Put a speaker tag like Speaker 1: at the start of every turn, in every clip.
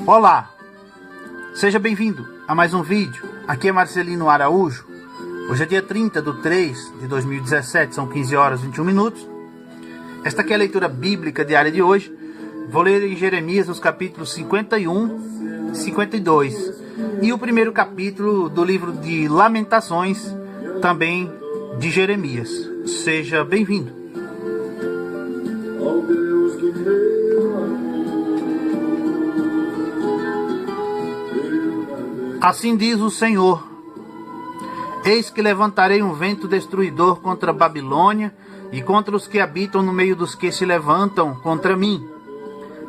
Speaker 1: Olá, seja bem-vindo a mais um vídeo. Aqui é Marcelino Araújo. Hoje é dia 30 de 3 de 2017, são 15 horas e 21 minutos. Esta aqui é a leitura bíblica diária de hoje. Vou ler em Jeremias os capítulos 51 e 52 e o primeiro capítulo do livro de Lamentações, também de Jeremias. Seja bem-vindo. Assim diz o Senhor: eis que levantarei um vento destruidor contra a Babilônia e contra os que habitam no meio dos que se levantam contra mim.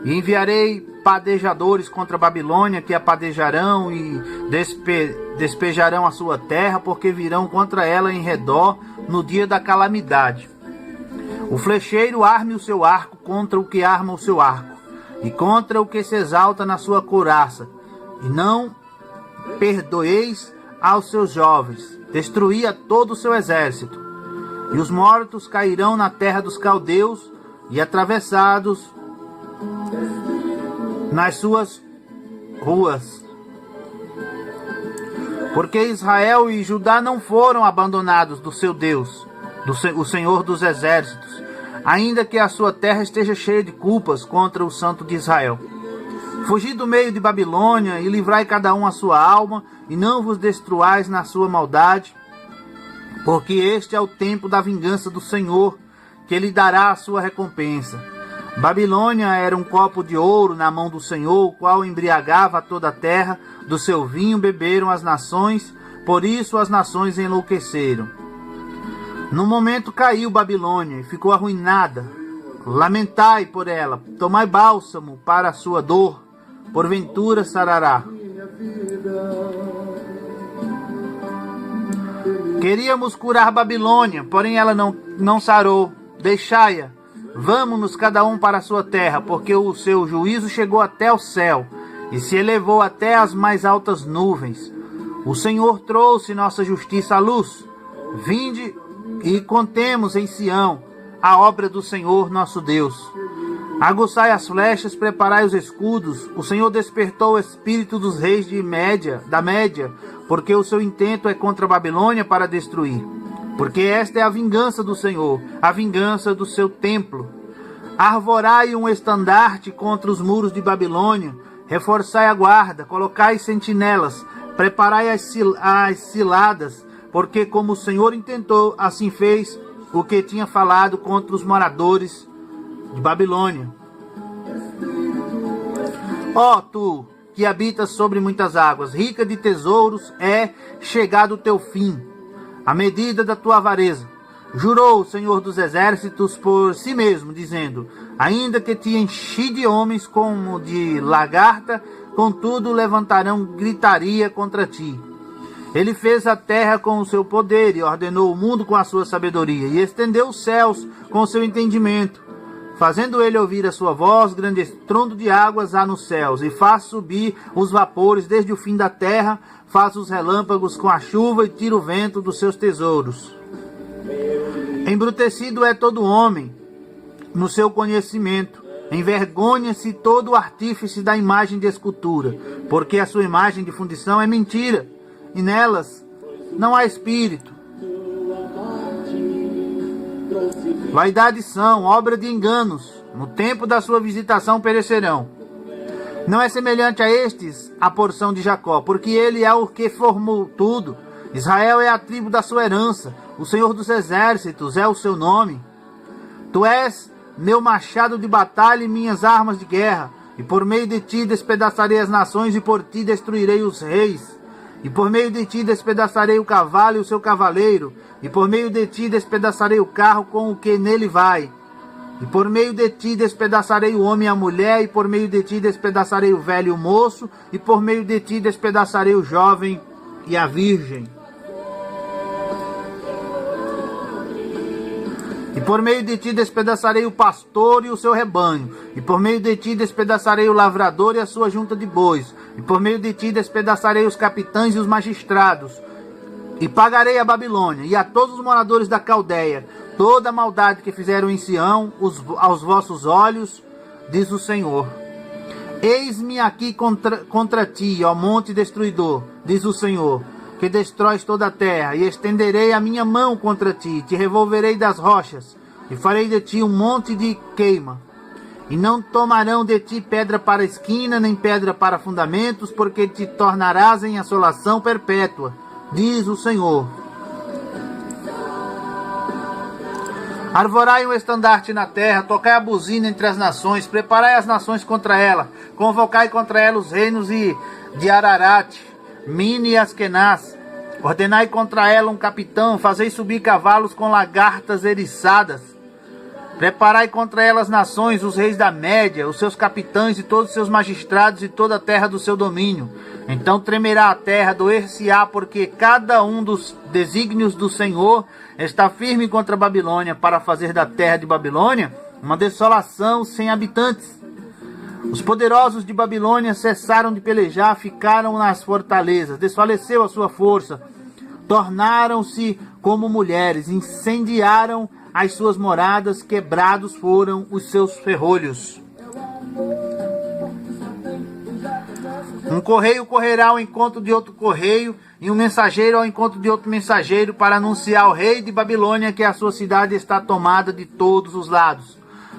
Speaker 1: E enviarei padejadores contra a Babilônia, que a padejarão e despejarão a sua terra, porque virão contra ela em redor no dia da calamidade. O flecheiro arme o seu arco contra o que arma o seu arco, e contra o que se exalta na sua couraça. E não perdoeis aos seus jovens, destruí a todo o seu exército. E os mortos cairão na terra dos caldeus, e atravessados nas suas ruas. Porque Israel e Judá não foram abandonados do seu Deus, o Senhor dos exércitos, ainda que a sua terra esteja cheia de culpas contra o Santo de Israel. Fugi do meio de Babilônia e livrai cada um a sua alma, e não vos destruais na sua maldade, porque este é o tempo da vingança do Senhor, que lhe dará a sua recompensa. Babilônia era um copo de ouro na mão do Senhor, o qual embriagava toda a terra, do seu vinho beberam as nações, por isso as nações enlouqueceram. No momento caiu Babilônia e ficou arruinada. Lamentai por ela, tomai bálsamo para a sua dor, porventura sarará. Queríamos curar Babilônia, porém ela não sarou. Deixai-a, vamos-nos cada um para a sua terra, porque o seu juízo chegou até o céu e se elevou até as mais altas nuvens. O Senhor trouxe nossa justiça à luz. Vinde e contemos em Sião a obra do Senhor nosso Deus. Aguçai as flechas, preparai os escudos. O Senhor despertou o espírito dos reis da Média, porque o seu intento é contra a Babilônia para destruir. Porque esta é a vingança do Senhor, a vingança do seu templo. Arvorai um estandarte contra os muros de Babilônia, reforçai a guarda, colocai sentinelas, preparai as ciladas, porque como o Senhor intentou, assim fez o que tinha falado contra os moradores de Babilônia. Ó tu, que habitas sobre muitas águas, rica de tesouros, é chegado o teu fim, a medida da tua avareza. Jurou o Senhor dos exércitos por si mesmo, dizendo: ainda que te enchi de homens como de lagarta, contudo levantarão gritaria contra ti. Ele fez a terra com o seu poder e ordenou o mundo com a sua sabedoria, e estendeu os céus com o seu entendimento. Fazendo ele ouvir a sua voz, grande estrondo de águas há nos céus, e faz subir os vapores desde o fim da terra, faz os relâmpagos com a chuva e tira o vento dos seus tesouros. Embrutecido é todo homem no seu conhecimento, envergonha-se todo o artífice da imagem de escultura, porque a sua imagem de fundição é mentira, e nelas não há espírito. Vaidades são obra de enganos, no tempo da sua visitação perecerão. Não é semelhante a estes a porção de Jacó, porque ele é o que formou tudo. Israel é a tribo da sua herança, o Senhor dos exércitos é o seu nome. Tu és meu machado de batalha e minhas armas de guerra, e por meio de ti despedaçarei as nações, e por ti destruirei os reis. E por meio de ti despedaçarei o cavalo e o seu cavaleiro, e por meio de ti despedaçarei o carro com o que nele vai. E por meio de ti despedaçarei o homem e a mulher, e por meio de ti despedaçarei o velho e o moço, e por meio de ti despedaçarei o jovem e a virgem. E por meio de ti despedaçarei o pastor e o seu rebanho, e por meio de ti despedaçarei o lavrador e a sua junta de bois, e por meio de ti despedaçarei os capitães e os magistrados, e pagarei a Babilônia e a todos os moradores da Caldeia toda a maldade que fizeram em Sião aos vossos olhos, diz o Senhor. Eis-me aqui contra ti, ó monte destruidor, diz o Senhor, que destróis toda a terra, e estenderei a minha mão contra ti, te revolverei das rochas, e farei de ti um monte de queima. E não tomarão de ti pedra para esquina, nem pedra para fundamentos, porque te tornarás em assolação perpétua, diz o Senhor. Arvorai um estandarte na terra, tocai a buzina entre as nações, preparai as nações contra ela, convocai contra ela os reinos de Ararat, Mini e Askenaz, ordenai contra ela um capitão, fazei subir cavalos com lagartas eriçadas, preparai contra ela as nações, os reis da Média, os seus capitães e todos os seus magistrados e toda a terra do seu domínio. Então tremerá a terra, doer-se-á, porque cada um dos desígnios do Senhor está firme contra a Babilônia, para fazer da terra de Babilônia uma desolação sem habitantes. Os poderosos de Babilônia cessaram de pelejar, ficaram nas fortalezas, desfaleceu a sua força, tornaram-se como mulheres, incendiaram as suas moradas, quebrados foram os seus ferrolhos. Um correio correrá ao encontro de outro correio, e um mensageiro ao encontro de outro mensageiro, para anunciar ao rei de Babilônia que a sua cidade está tomada de todos os lados.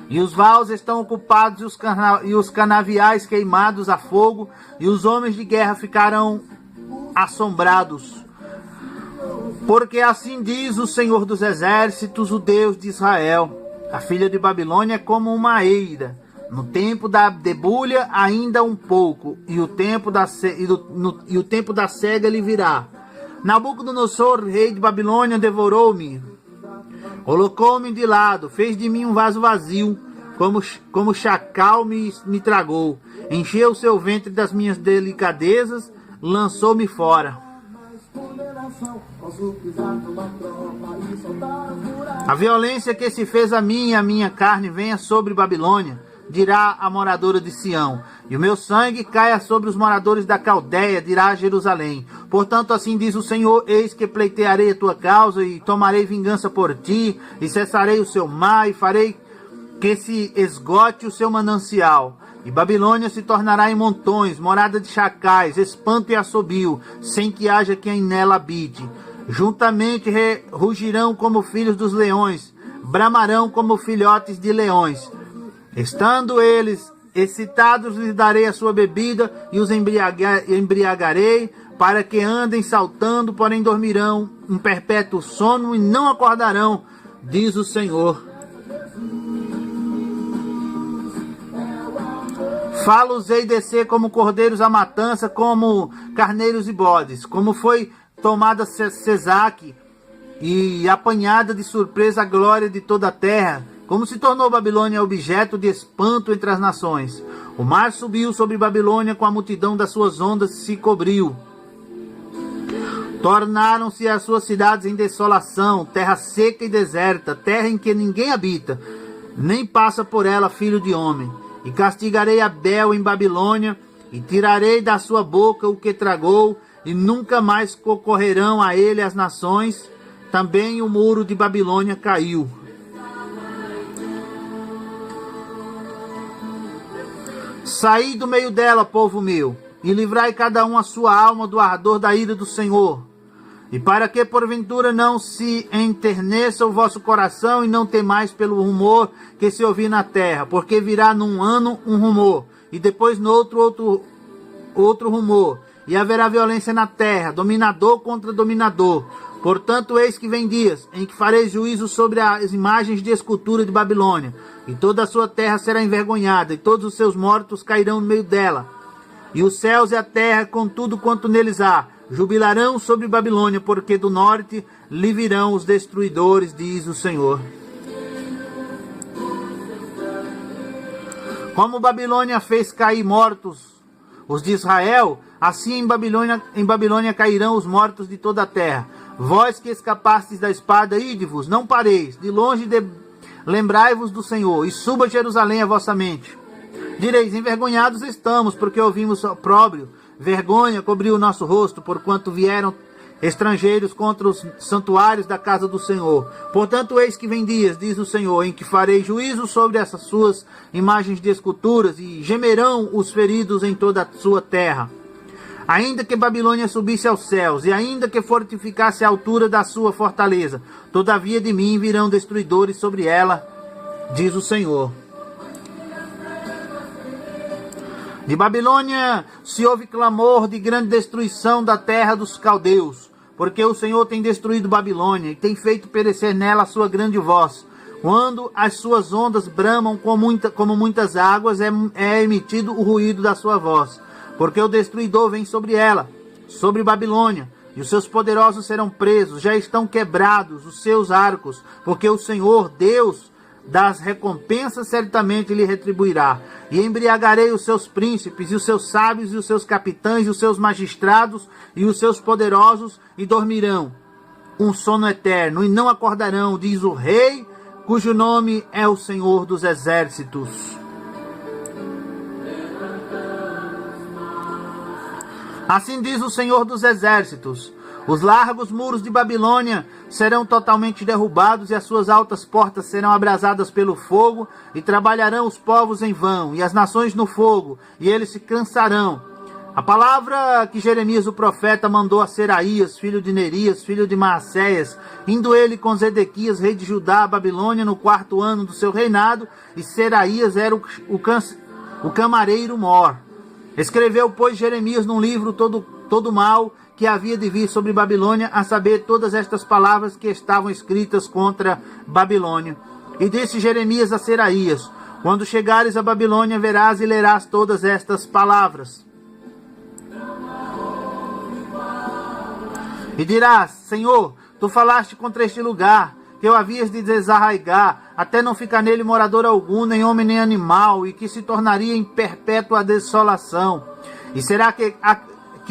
Speaker 1: E os vaus estão ocupados, e os canaviais queimados a fogo, e os homens de guerra ficarão assombrados. Porque assim diz o Senhor dos Exércitos, o Deus de Israel: a filha de Babilônia é como uma eira. No tempo da debulha ainda um pouco, e o tempo da cega lhe virá. Nabucodonosor, rei de Babilônia, devorou-me, colocou-me de lado, fez de mim um vaso vazio, como chacal me tragou. Encheu o seu ventre das minhas delicadezas, lançou-me fora. A violência que se fez a mim e a minha carne venha sobre Babilônia, dirá a moradora de Sião, e o meu sangue caia sobre os moradores da Caldeia, dirá Jerusalém. Portanto, assim diz o Senhor: eis que pleitearei a tua causa, e tomarei vingança por ti, e cessarei o seu mar, e farei que se esgote o seu manancial. E Babilônia se tornará em montões, morada de chacais, espanto e assobio, sem que haja quem nela habite. Juntamente rugirão como filhos dos leões, bramarão como filhotes de leões. Estando eles excitados, lhes darei a sua bebida e os embriagarei, para que andem saltando, porém dormirão um perpétuo sono e não acordarão, diz o Senhor. Fá-los-ei descer como cordeiros à matança, como carneiros e bodes, como foi tomada Sesaque e apanhada de surpresa a glória de toda a terra, como se tornou Babilônia objeto de espanto entre as nações. O mar subiu sobre Babilônia, com a multidão das suas ondas se cobriu. Tornaram-se as suas cidades em desolação, terra seca e deserta, terra em que ninguém habita, nem passa por ela filho de homem. E castigarei Abel em Babilônia, e tirarei da sua boca o que tragou, e nunca mais concorrerão a ele as nações. Também o muro de Babilônia caiu. Saí do meio dela, povo meu, e livrai cada um a sua alma do ardor da ira do Senhor. E para que porventura não se enterneça o vosso coração, e não temais pelo rumor que se ouvir na terra, porque virá num ano um rumor, e depois no outro rumor, e haverá violência na terra, dominador contra dominador. Portanto, eis que vem dias em que farei juízo sobre as imagens de escultura de Babilônia, e toda a sua terra será envergonhada, e todos os seus mortos cairão no meio dela. E os céus e a terra, com tudo quanto neles há, jubilarão sobre Babilônia, porque do norte lhe virão os destruidores, diz o Senhor. Como Babilônia fez cair mortos os de Israel, assim em Babilônia cairão os mortos de toda a terra. Vós que escapastes da espada, ide-vos, não pareis, de longe lembrai-vos do Senhor, e suba Jerusalém a vossa mente. Direis: envergonhados estamos, porque ouvimos opróbrio, vergonha cobriu o nosso rosto, porquanto vieram estrangeiros contra os santuários da casa do Senhor. Portanto, eis que vem dias, diz o Senhor, em que farei juízo sobre essas suas imagens de esculturas, e gemerão os feridos em toda a sua terra. Ainda que Babilônia subisse aos céus, e ainda que fortificasse a altura da sua fortaleza, todavia de mim virão destruidores sobre ela, diz o Senhor. De Babilônia se ouve clamor de grande destruição da terra dos caldeus, porque o Senhor tem destruído Babilônia e tem feito perecer nela a sua grande voz. Quando as suas ondas bramam como muitas águas, é emitido o ruído da sua voz. Porque o destruidor vem sobre ela, sobre Babilônia, e os seus poderosos serão presos, já estão quebrados os seus arcos, porque o Senhor, Deus das recompensas, certamente lhe retribuirá. E embriagarei os seus príncipes, e os seus sábios, e os seus capitães, e os seus magistrados, e os seus poderosos, e dormirão um sono eterno, e não acordarão, diz o Rei, cujo nome é o Senhor dos Exércitos. Assim diz o Senhor dos Exércitos: os largos muros de Babilônia serão totalmente derrubados, e as suas altas portas serão abrasadas pelo fogo, e trabalharão os povos em vão, e as nações no fogo, e eles se cansarão. A palavra que Jeremias o profeta mandou a Seraías, filho de Nerias, filho de Maacéias, indo ele com Zedequias, rei de Judá, a Babilônia, no 4º ano do seu reinado, e Seraías era o camareiro-mor. Escreveu, pois, Jeremias num livro todo mal que havia de vir sobre Babilônia, a saber, todas estas palavras que estavam escritas contra Babilônia. E disse Jeremias a Seraías: quando chegares a Babilônia, verás e lerás todas estas palavras. E dirás: Senhor, tu falaste contra este lugar, que eu havias de desarraigar, até não ficar nele morador algum, nem homem nem animal, e que se tornaria em perpétua desolação. E será que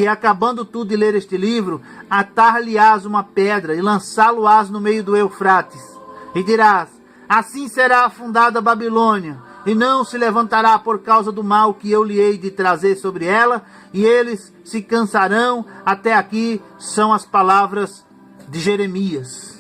Speaker 1: acabando tu de ler este livro, atar-lhe-ás uma pedra, e lançá-lo-ás no meio do Eufrates? E dirás: assim será afundada a Babilônia, e não se levantará por causa do mal que eu lhe hei de trazer sobre ela, e eles se cansarão. Até aqui são as palavras de Jeremias.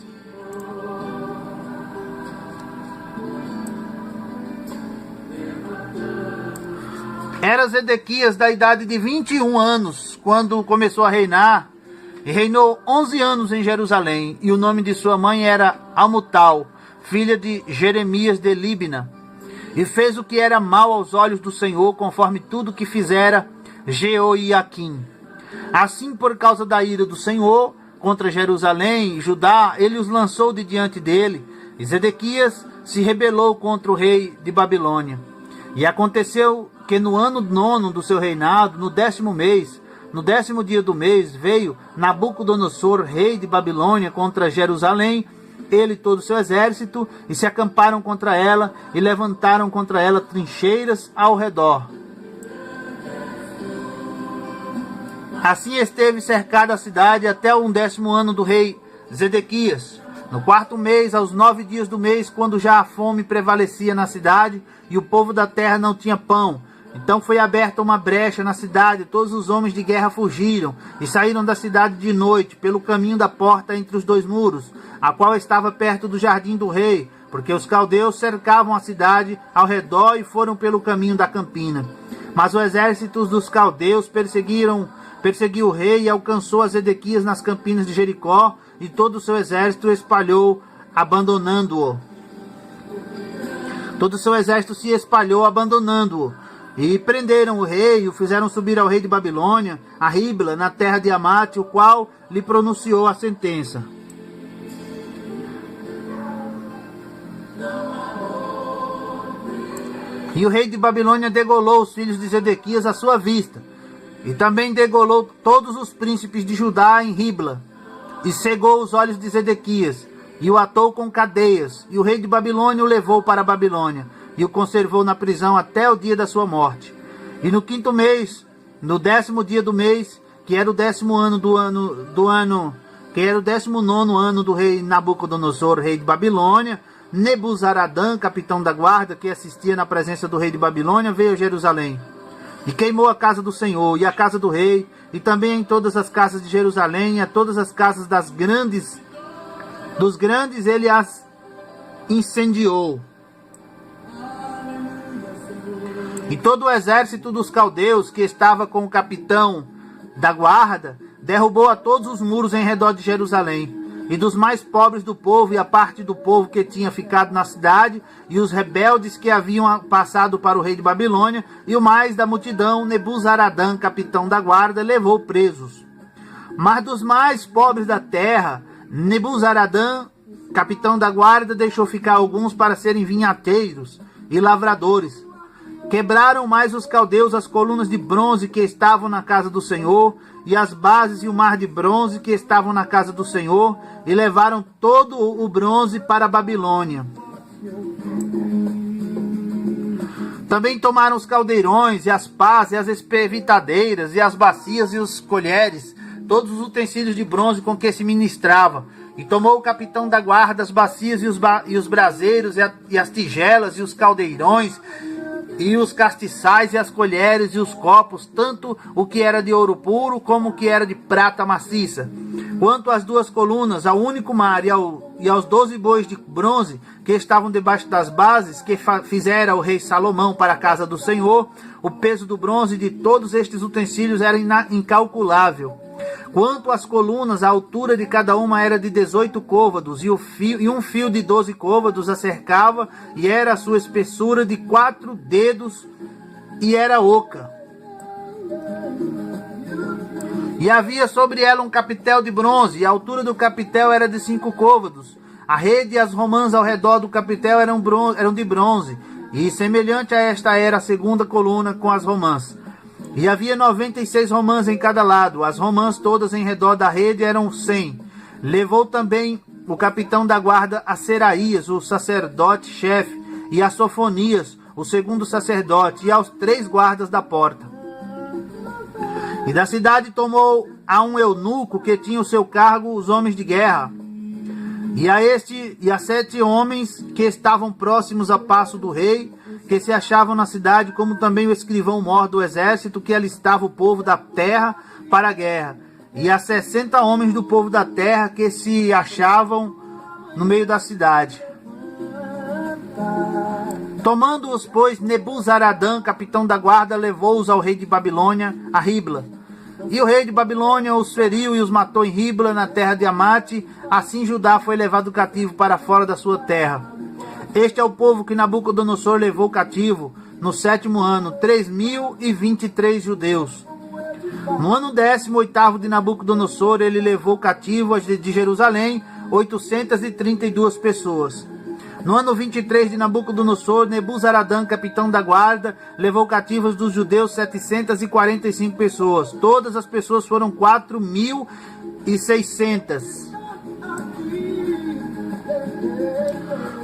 Speaker 1: Era Zedequias da idade de 21 anos, quando começou a reinar, e reinou 11 anos em Jerusalém, e o nome de sua mãe era Amutal, filha de Jeremias de Libna, e fez o que era mal aos olhos do Senhor, conforme tudo que fizera Jeoiaquim. Assim, por causa da ira do Senhor contra Jerusalém e Judá, ele os lançou de diante dele, e Zedequias se rebelou contra o rei de Babilônia. E aconteceu que no ano 9 do seu reinado, no 10º mês, no 10º dia do mês, veio Nabucodonosor, rei de Babilônia, contra Jerusalém, ele e todo o seu exército, e se acamparam contra ela, e levantaram contra ela trincheiras ao redor. Assim esteve cercada a cidade até o 10º ano do rei Zedequias. No 4º mês, aos 9 dias do mês, quando já a fome prevalecia na cidade, e o povo da terra não tinha pão, então foi aberta uma brecha na cidade, todos os homens de guerra fugiram, e saíram da cidade de noite, pelo caminho da porta entre os dois muros, a qual estava perto do jardim do rei, porque os caldeus cercavam a cidade ao redor, e foram pelo caminho da campina. Mas o exército dos caldeus perseguiu o rei, e alcançou a Zedequias nas campinas de Jericó, e todo o seu exército espalhou, abandonando-o. Todo o seu exército se espalhou, abandonando-o. E prenderam o rei, e o fizeram subir ao rei de Babilônia, a Ribla, na terra de Amate, o qual lhe pronunciou a sentença. E o rei de Babilônia degolou os filhos de Zedequias à sua vista, e também degolou todos os príncipes de Judá em Ribla, e cegou os olhos de Zedequias, e o atou com cadeias, e o rei de Babilônia o levou para a Babilônia, e o conservou na prisão até o dia da sua morte. E no 5º mês, no 10º dia do mês, que era o 19º ano do rei Nabucodonosor, rei de Babilônia, Nebuzaradã, capitão da guarda, que assistia na presença do rei de Babilônia, veio a Jerusalém, e queimou a casa do Senhor, e a casa do rei, e também em todas as casas de Jerusalém, a todas as casas dos grandes ele as incendiou. E todo o exército dos caldeus que estava com o capitão da guarda derrubou a todos os muros em redor de Jerusalém. E dos mais pobres do povo e a parte do povo que tinha ficado na cidade, e os rebeldes que haviam passado para o rei de Babilônia, e o mais da multidão, Nebuzaradã, capitão da guarda, levou presos. Mas dos mais pobres da terra, Nebuzaradã, capitão da guarda, deixou ficar alguns para serem vinhateiros e lavradores. Quebraram mais os caldeus as colunas de bronze que estavam na casa do Senhor, e as bases e o mar de bronze que estavam na casa do Senhor, e levaram todo o bronze para a Babilônia. Também tomaram os caldeirões, e as pás, e as espevitadeiras, e as bacias, e os colheres, todos os utensílios de bronze com que se ministrava. E tomou o capitão da guarda as bacias, e os braseiros, e as tigelas, e os caldeirões, e os castiçais, e as colheres, e os copos, tanto o que era de ouro puro, como o que era de prata maciça. Quanto às duas colunas, ao único mar, e aos 12 bois de bronze, que estavam debaixo das bases, que fizera o rei Salomão para a casa do Senhor, o peso do bronze de todos estes utensílios era incalculável. Quanto às colunas, a altura de cada uma era de 18 côvados, e um fio de 12 côvados a cercava, e era a sua espessura de 4 dedos, e era oca. E havia sobre ela um capitel de bronze, e a altura do capitel era de 5 côvados. A rede e as romãs ao redor do capitel eram de bronze, e semelhante a esta era a segunda coluna com as romãs. E havia 96 romãs em cada lado, as romãs todas em redor da rede eram 100. Levou também o capitão da guarda a Seraías, o sacerdote-chefe, e a Sofonias, o segundo sacerdote, e aos 3 guardas da porta. E da cidade tomou a um eunuco que tinha o seu cargo os homens de guerra, e a 7 homens que estavam próximos a passo do rei, que se achavam na cidade, como também o escrivão-mor do exército, que alistava o povo da terra para a guerra, e a 60 homens do povo da terra que se achavam no meio da cidade. Tomando-os, pois, Nebuzaradã, capitão da guarda, levou-os ao rei de Babilônia, a Ribla. E o rei de Babilônia os feriu e os matou em Ribla, na terra de Amate. Assim Judá foi levado cativo para fora da sua terra. Este é o povo que Nabucodonosor levou cativo no 7º ano, 3.023 judeus. No ano 18º de Nabucodonosor, ele levou cativo de Jerusalém 832 pessoas. No ano 23 de Nabucodonosor, Nebuzaradã, capitão da guarda, levou cativos dos judeus 745 pessoas. Todas as pessoas foram 4.600.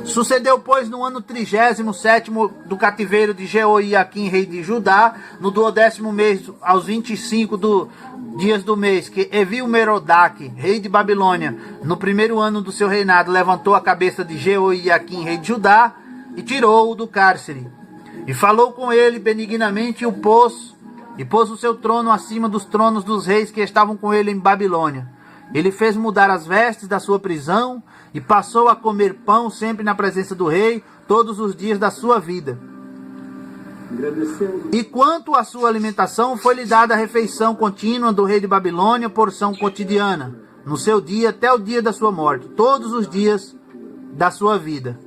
Speaker 1: Sucedeu, pois, no ano 37º do cativeiro de Jeoiaquim, rei de Judá, no 12º mês, aos 25 dias do mês, que Evil-Merodach, rei de Babilônia, no 1º ano do seu reinado, levantou a cabeça de Jeoiaquim, rei de Judá, e tirou-o do cárcere. E falou com ele benignamente, e pôs o seu trono acima dos tronos dos reis que estavam com ele em Babilônia. Ele fez mudar as vestes da sua prisão, e passou a comer pão sempre na presença do rei, todos os dias da sua vida. E quanto à sua alimentação, foi-lhe dada a refeição contínua do rei de Babilônia, porção cotidiana, no seu dia até o dia da sua morte, todos os dias da sua vida.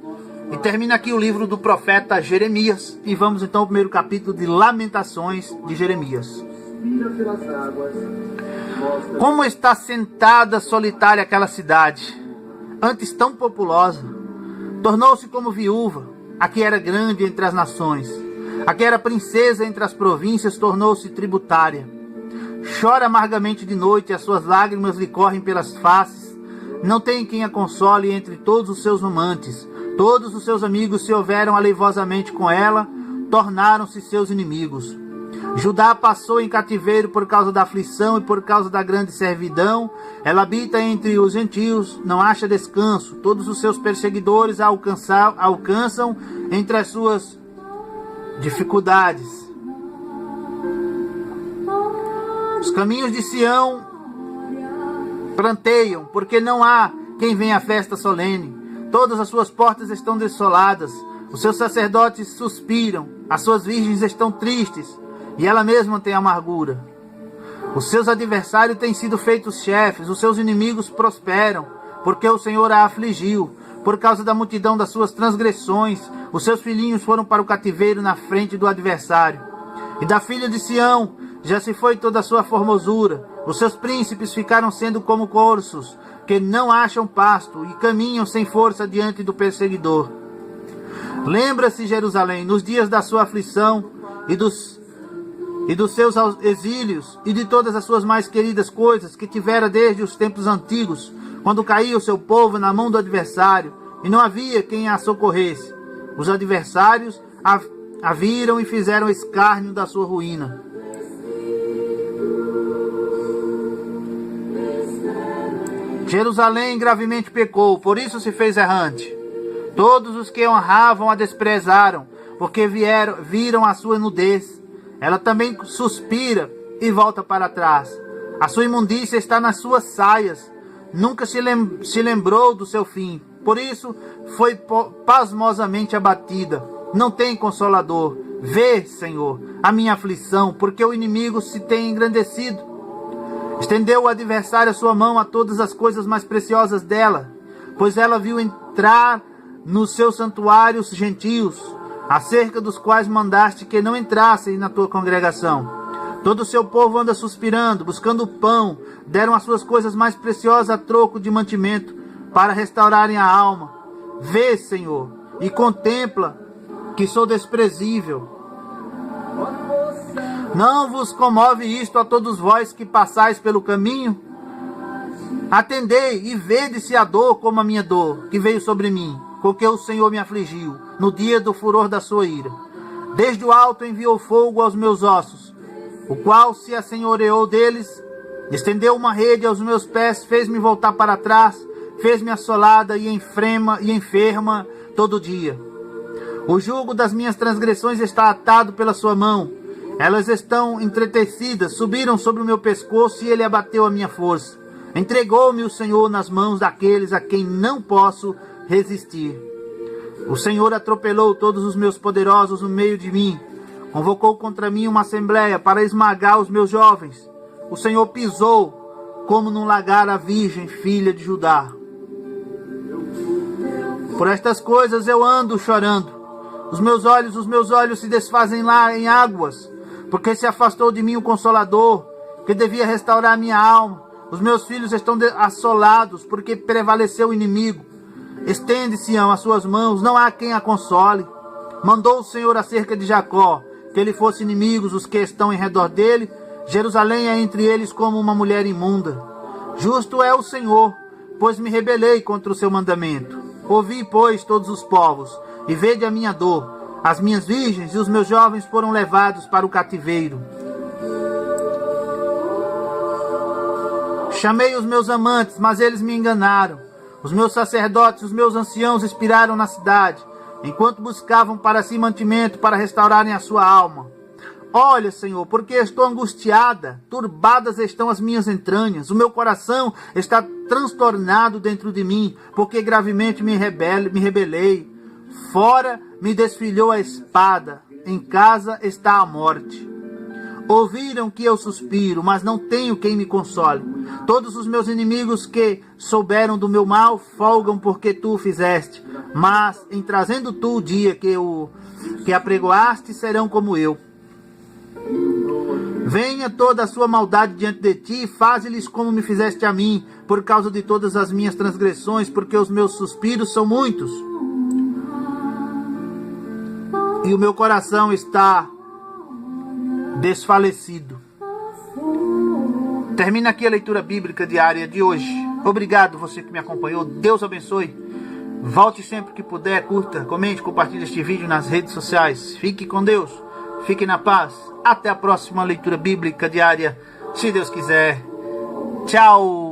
Speaker 1: E termina aqui o livro do profeta Jeremias, e vamos então ao primeiro capítulo de Lamentações de Jeremias. Como está sentada solitária aquela cidade, antes tão populosa, tornou-se como viúva, a que era grande entre as nações, a que era princesa entre as províncias, tornou-se tributária. Chora amargamente de noite, as suas lágrimas lhe correm pelas faces, não tem quem a console entre todos os seus amantes, todos os seus amigos se houveram aleivosamente com ela, tornaram-se seus inimigos. Judá passou em cativeiro por causa da aflição e por causa da grande servidão. Ela habita entre os gentios, não acha descanso. Todos os seus perseguidores a alcançam entre as suas dificuldades. Os caminhos de Sião pranteiam, porque não há quem venha à festa solene. Todas as suas portas estão desoladas. Os seus sacerdotes suspiram. As suas virgens estão tristes, e ela mesma tem amargura. Os seus adversários têm sido feitos chefes. Os seus inimigos prosperam, porque o Senhor a afligiu. Por causa da multidão das suas transgressões, os seus filhinhos foram para o cativeiro na frente do adversário. E da filha de Sião já se foi toda a sua formosura. Os seus príncipes ficaram sendo como corços, que não acham pasto e caminham sem força diante do perseguidor. Lembra-se, Jerusalém, nos dias da sua aflição e dos seus exílios, e de todas as suas mais queridas coisas que tivera desde os tempos antigos, quando caía o seu povo na mão do adversário, e não havia quem a socorresse. Os adversários a viram e fizeram escárnio da sua ruína. Jerusalém gravemente pecou, por isso se fez errante. Todos os que honravam a desprezaram, porque viram a sua nudez. Ela também suspira e volta para trás. A sua imundícia está nas suas saias. Nunca se lembrou do seu fim. Por isso foi pasmosamente abatida. Não tem consolador. Vê, Senhor, a minha aflição, porque o inimigo se tem engrandecido. Estendeu o adversário a sua mão a todas as coisas mais preciosas dela, pois ela viu entrar nos seus santuários gentios, acerca dos quais mandaste que não entrassem na tua congregação. Todo o seu povo anda suspirando, buscando pão, deram as suas coisas mais preciosas a troco de mantimento, para restaurarem a alma. Vê, Senhor, e contempla que sou desprezível. Não vos comove isto a todos vós que passais pelo caminho? Atendei e vede-se a dor como a minha dor, que veio sobre mim, porque o Senhor me afligiu, no dia do furor da sua ira. Desde o alto enviou fogo aos meus ossos, o qual se assenhoreou deles, estendeu uma rede aos meus pés, fez-me voltar para trás, fez-me assolada e enferma todo dia. O jugo das minhas transgressões está atado pela sua mão. Elas estão entretecidas, subiram sobre o meu pescoço e ele abateu a minha força. Entregou-me o Senhor nas mãos daqueles a quem não posso resistir. O Senhor atropelou todos os meus poderosos no meio de mim. Convocou contra mim uma assembleia para esmagar os meus jovens. O Senhor pisou como num lagar a virgem, filha de Judá. Por estas coisas eu ando chorando. Os meus olhos se desfazem lá em águas, porque se afastou de mim o Consolador, que devia restaurar minha alma. Os meus filhos estão assolados, porque prevaleceu o inimigo. Estende, Sião, as suas mãos, não há quem a console. Mandou o Senhor acerca de Jacó, que ele fosse inimigos os que estão em redor dele. Jerusalém é entre eles como uma mulher imunda. Justo é o Senhor, pois me rebelei contra o seu mandamento. Ouvi, pois, todos os povos, e vede a minha dor. As minhas virgens e os meus jovens foram levados para o cativeiro. Chamei os meus amantes, mas eles me enganaram. Os meus sacerdotes e os meus anciãos expiraram na cidade, enquanto buscavam para si mantimento para restaurarem a sua alma. Olha, Senhor, porque estou angustiada, turbadas estão as minhas entranhas, o meu coração está transtornado dentro de mim, porque gravemente me rebelei. Fora me desfilhou a espada, em casa está a morte. Ouviram que eu suspiro, mas não tenho quem me console. Todos os meus inimigos que souberam do meu mal folgam porque tu o fizeste. Mas em trazendo tu o dia que apregoaste, serão como eu. Venha toda a sua maldade diante de ti e faze-lhes como me fizeste a mim, por causa de todas as minhas transgressões, porque os meus suspiros são muitos. E o meu coração está desfalecido. Termina aqui a leitura bíblica diária de hoje. Obrigado você que me acompanhou. Deus abençoe. Volte sempre que puder, curta, comente, compartilhe este vídeo nas redes sociais. Fique com Deus. Fique na paz. Até a próxima leitura bíblica diária, se Deus quiser. Tchau.